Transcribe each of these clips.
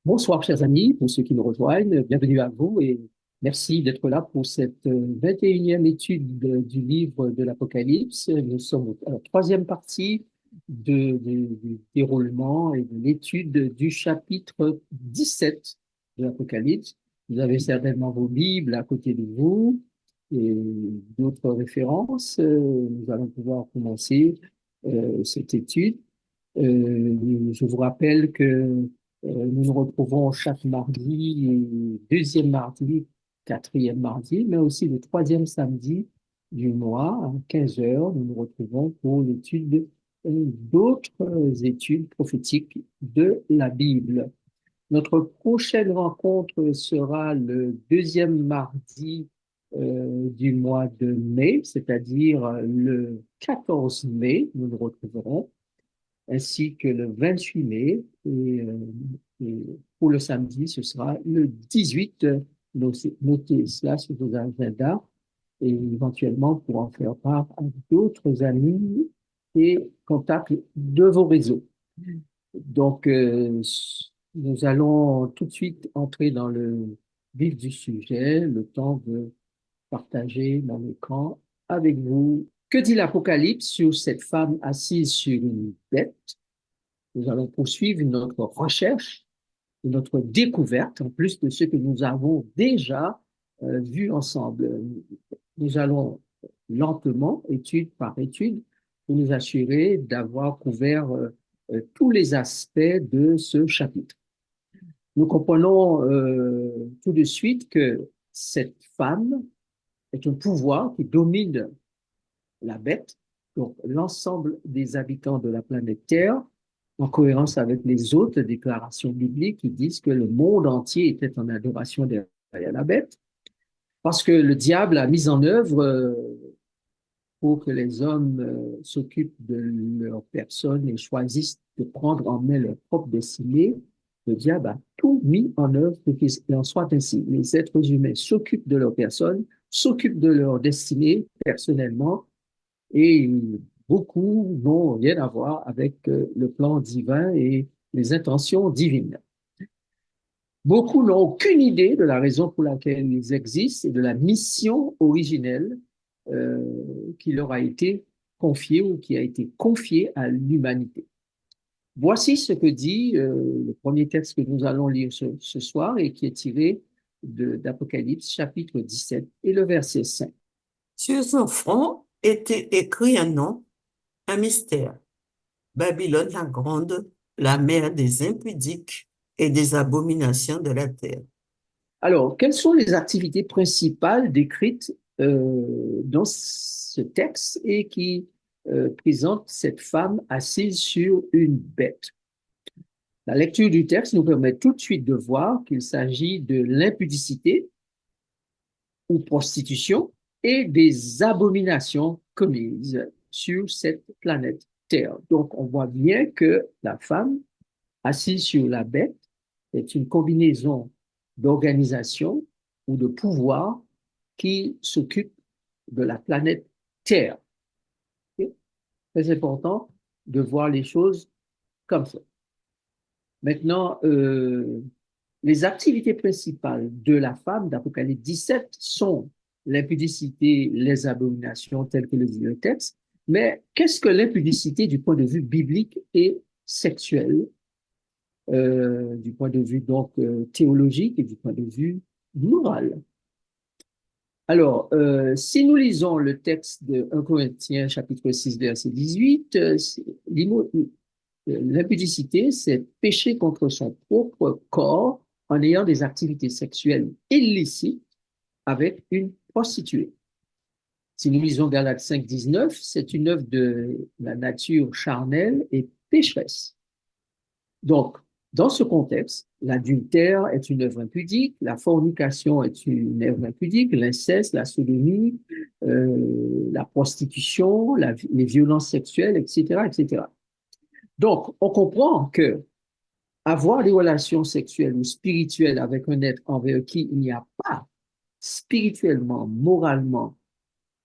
Bonsoir, chers amis, pour ceux qui nous rejoignent, bienvenue à vous et merci d'être là pour cette 21e étude du livre de l'Apocalypse. Nous sommes à la troisième partie du déroulement et de l'étude du chapitre 17 de l'Apocalypse. Vous avez certainement vos Bibles à côté de vous et d'autres références. Nous allons pouvoir commencer cette étude. Je vous rappelle que nous nous retrouvons chaque mardi, deuxième mardi, quatrième mardi, mais aussi le troisième samedi du mois à 15 heures. Nous nous retrouvons pour l'étude d'autres études prophétiques de la Bible. Notre prochaine rencontre sera le deuxième mardi du mois de mai, c'est-à-dire le 14 mai. Nous nous retrouverons ainsi que le 28 mai. Et pour le samedi, ce sera le 18. Notez cela sur vos agendas et éventuellement pour en faire part à d'autres amis et contacts de vos réseaux. Donc, nous allons tout de suite entrer dans le vif du sujet, le temps de partager mon écran avec vous. Que dit l'Apocalypse sur cette femme assise sur une bête? Nous allons poursuivre notre recherche, notre découverte, en plus de ce que nous avons déjà vu ensemble. Nous allons lentement, étude par étude, pour nous assurer d'avoir couvert tous les aspects de ce chapitre. Nous comprenons tout de suite que cette femme est un pouvoir qui domine la bête, donc l'ensemble des habitants de la planète Terre, en cohérence avec les autres déclarations bibliques qui disent que le monde entier était en adoration derrière la bête, parce que le diable a mis en œuvre pour que les hommes s'occupent de leur personne et choisissent de prendre en main leur propre destinée. Le diable a tout mis en œuvre pour qu'il en soit ainsi. Les êtres humains s'occupent de leur personne, s'occupent de leur destinée personnellement, et beaucoup n'ont rien à voir avec le plan divin et les intentions divines. Beaucoup n'ont aucune idée de la raison pour laquelle ils existent et de la mission originelle euh, qui leur a été confiée ou qui a été confiée à l'humanité. Voici ce que dit le premier texte que nous allons lire ce soir et qui est tiré d'Apocalypse chapitre 17 et le verset 5. Sur son front était écrit un nom, un mystère. Babylone la grande, la mère des impudiques et des abominations de la terre. Alors, quelles sont les activités principales décrites dans ce texte et qui présentent cette femme assise sur une bête? La lecture du texte nous permet tout de suite de voir qu'il s'agit de l'impudicité ou prostitution et des abominations commises sur cette planète Terre. Donc, on voit bien que la femme assise sur la bête est une combinaison d'organisation ou de pouvoir qui s'occupe de la planète Terre. C'est très important de voir les choses comme ça. Maintenant, les activités principales de la femme d'Apocalypse 17 sont l'impudicité, les abominations, telles que le dit le texte. Mais qu'est-ce que l'impudicité du point de vue biblique et sexuel, du point de vue donc théologique et du point de vue moral? Alors, si nous lisons le texte de 1 Corinthiens chapitre 6 verset 18, l'impudicité, c'est pécher contre son propre corps en ayant des activités sexuelles illicites avec une prostituée. Si nous lisons Galates 5, 19, c'est une œuvre de la nature charnelle et pécheresse. Donc, dans ce contexte, l'adultère est une œuvre impudique, la fornication est une œuvre impudique, l'inceste, la sodomie, la prostitution, les violences sexuelles, etc., etc. Donc, on comprend que avoir des relations sexuelles ou spirituelles avec un être envers qui il n'y a pas spirituellement, moralement,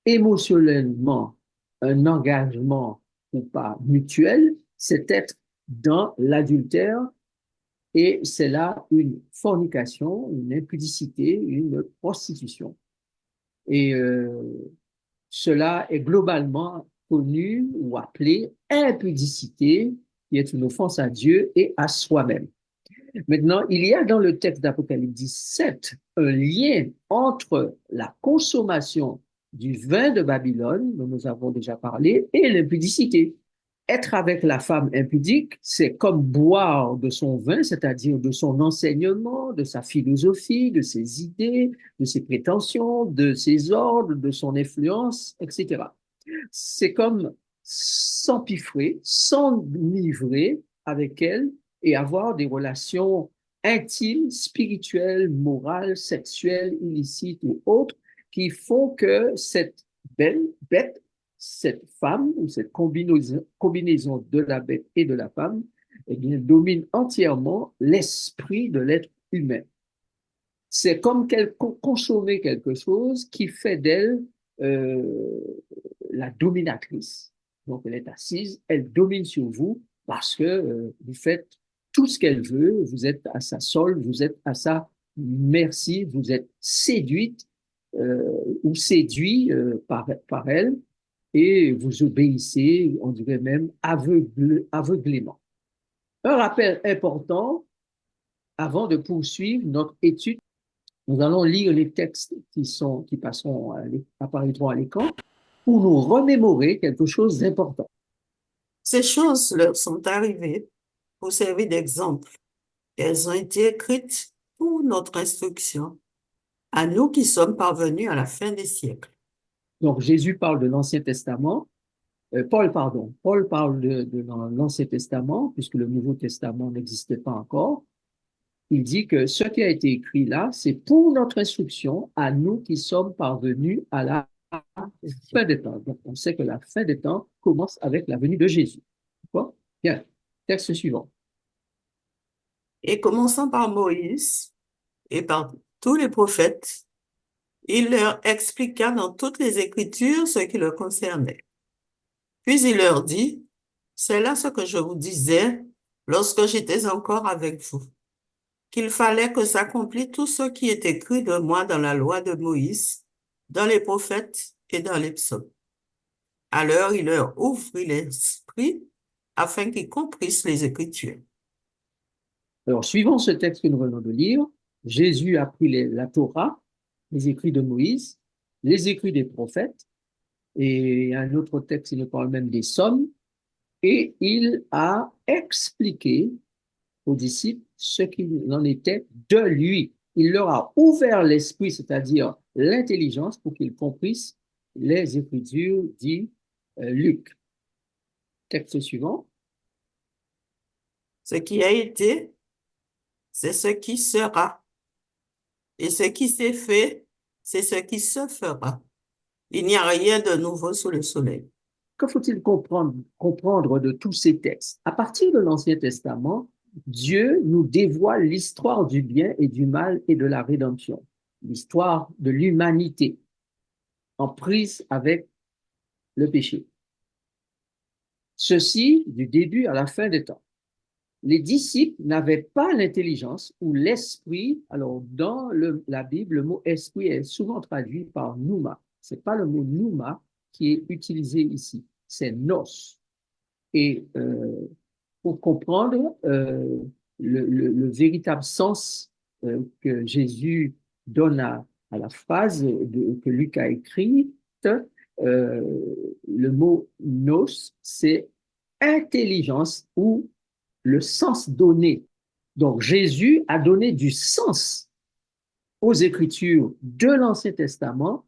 émotionnellement un engagement ou pas mutuel, c'est être dans l'adultère et c'est là une fornication, une impudicité, une prostitution. Et cela est globalement connu ou appelé impudicité, qui est une offense à Dieu et à soi-même. Maintenant, il y a dans le texte d'Apocalypse 17 un lien entre la consommation du vin de Babylone, dont nous avons déjà parlé, et l'impudicité. Être avec la femme impudique, c'est comme boire de son vin, c'est-à-dire de son enseignement, de sa philosophie, de ses idées, de ses prétentions, de ses ordres, de son influence, etc. C'est comme s'empiffrer, s'enivrer avec elle et avoir des relations intimes, spirituelles, morales, sexuelles, illicites ou autres qui font que cette belle bête, cette femme ou cette combinaison de la bête et de la femme, eh bien, domine entièrement l'esprit de l'être humain. C'est comme qu'elle consommait quelque chose qui fait d'elle euh, la dominatrice. Donc, elle est assise, elle domine sur vous parce que vous faites tout ce qu'elle veut, vous êtes à sa solde, vous êtes à sa merci, vous êtes séduite ou séduit par elle et vous obéissez, on dirait même aveuglément. Un rappel important avant de poursuivre notre étude. Nous allons lire les textes qui passeront apparaîtront à l'écran pour nous remémorer quelque chose d'important. Ces choses leur sont arrivées pour servir d'exemple. Elles ont été écrites pour notre instruction, à nous qui sommes parvenus à la fin des siècles. Donc, Jésus parle de l'Ancien Testament. Paul parle de l'Ancien Testament, puisque le Nouveau Testament n'existait pas encore. Il dit que ce qui a été écrit là, c'est pour notre instruction, à nous qui sommes parvenus à la fin des temps. Donc, on sait que la fin des temps commence avec la venue de Jésus. D'accord? Bien. Texte suivant. Et commençant par Moïse et par tous les prophètes, il leur expliqua dans toutes les Écritures ce qui leur concernait. Puis il leur dit, c'est là ce que je vous disais lorsque j'étais encore avec vous, qu'il fallait que s'accomplisse tout ce qui est écrit de moi dans la loi de Moïse, dans les prophètes et dans les psaumes. Alors il leur ouvrit l'esprit afin qu'ils comprissent les Écritures. Alors, suivant ce texte que nous venons de lire, Jésus a pris la Torah, les écrits de Moïse, les écrits des prophètes, et un autre texte, il nous parle même des psaumes, et il a expliqué aux disciples ce qu'il en était de lui. Il leur a ouvert l'esprit, c'est-à-dire l'intelligence, pour qu'ils comprissent les Écritures, dit Luc. Texte suivant. Ce qui a été, c'est ce qui sera. Et ce qui s'est fait, c'est ce qui se fera. Il n'y a rien de nouveau sous le soleil. Que faut-il comprendre de tous ces textes? À partir de l'Ancien Testament, Dieu nous dévoile l'histoire du bien et du mal et de la rédemption, l'histoire de l'humanité en prise avec le péché. Ceci du début à la fin des temps. Les disciples n'avaient pas l'intelligence ou l'esprit. Alors, dans la Bible, le mot esprit est souvent traduit par nouma. Ce n'est pas le mot nouma qui est utilisé ici, c'est nos. Et pour comprendre le véritable sens que Jésus donne à la phrase que Luc a écrite, le mot nos, c'est intelligence ou le sens donné. Donc Jésus a donné du sens aux Écritures de l'Ancien Testament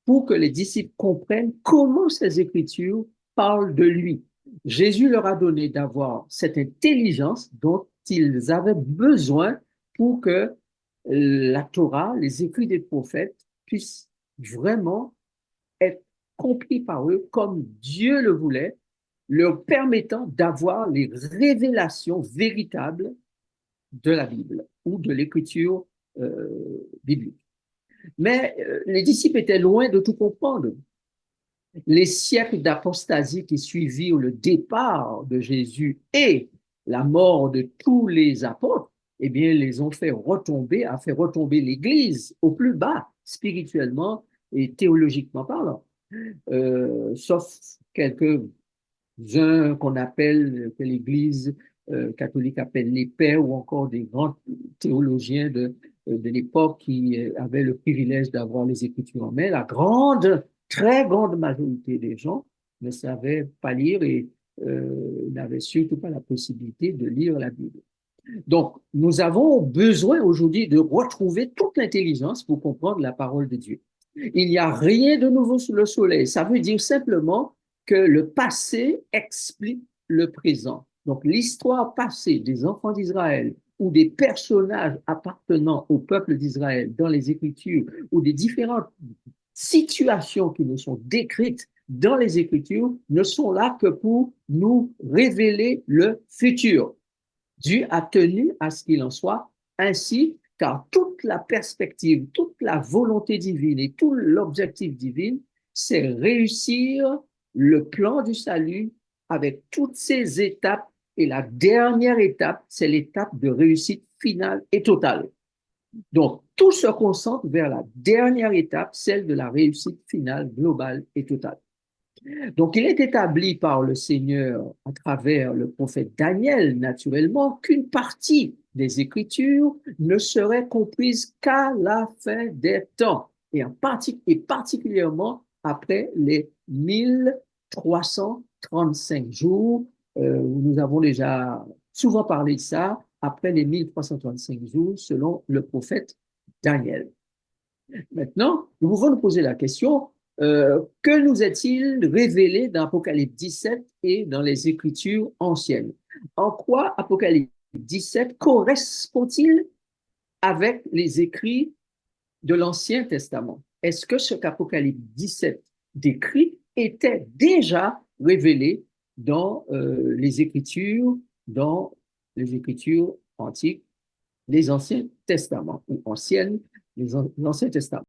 pour que les disciples comprennent comment ces Écritures parlent de lui. Jésus leur a donné d'avoir cette intelligence dont ils avaient besoin pour que la Torah, les écrits des prophètes, puissent vraiment être compris par eux comme Dieu le voulait, leur permettant d'avoir les révélations véritables de la Bible ou de l'écriture biblique. Mais les disciples étaient loin de tout comprendre. Les siècles d'apostasie qui suivirent le départ de Jésus et la mort de tous les apôtres, eh bien, les ont fait retomber, a fait retomber l'Église au plus bas, spirituellement et théologiquement parlant. Sauf quelques-uns qu'on appelle, que l'Église catholique appelle les pères, ou encore des grands théologiens de l'époque qui avaient le privilège d'avoir les Écritures en main. La grande, très grande majorité des gens ne savaient pas lire et n'avaient surtout pas la possibilité de lire la Bible. Donc, nous avons besoin aujourd'hui de retrouver toute l'intelligence pour comprendre la parole de Dieu. Il n'y a rien de nouveau sous le soleil. Ça veut dire simplement que le passé explique le présent. Donc, l'histoire passée des enfants d'Israël ou des personnages appartenant au peuple d'Israël dans les Écritures ou des différentes situations qui nous sont décrites dans les Écritures ne sont là que pour nous révéler le futur. Dieu a tenu à ce qu'il en soit ainsi, car toute la perspective, toute la volonté divine et tout l'objectif divin, c'est réussir le plan du salut avec toutes ses étapes. Et la dernière étape, c'est l'étape de réussite finale et totale. Donc, tout se concentre vers la dernière étape, celle de la réussite finale, globale et totale. Donc, il est établi par le Seigneur à travers le prophète Daniel, naturellement, qu'une partie des Écritures ne serait comprise qu'à la fin des temps, et particulièrement après les 1335 jours, où nous avons déjà souvent parlé de ça, après les 1335 jours, selon le prophète Daniel. Maintenant, nous pouvons nous poser la question, que nous est-il révélé dans Apocalypse 17 et dans les Écritures anciennes? En quoi Apocalypse 17 correspond-il avec les écrits de l'Ancien Testament? Est-ce que ce qu'Apocalypse 17 décrit était déjà révélé dans dans les Écritures antiques, les Anciens Testaments, ou anciennes, l'Ancien Testament?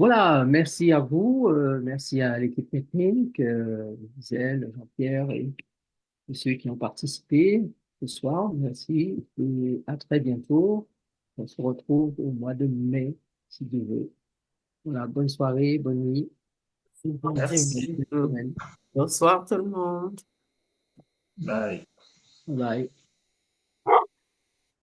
Voilà, merci à vous, merci à l'équipe technique, Gisèle, Jean-Pierre et ceux qui ont participé ce soir. Merci et à très bientôt. On se retrouve au mois de mai, si Dieu veut. Voilà, bonne soirée, bonne nuit, bonne Merci. semaine. Bonsoir tout le monde. Bye. Bye.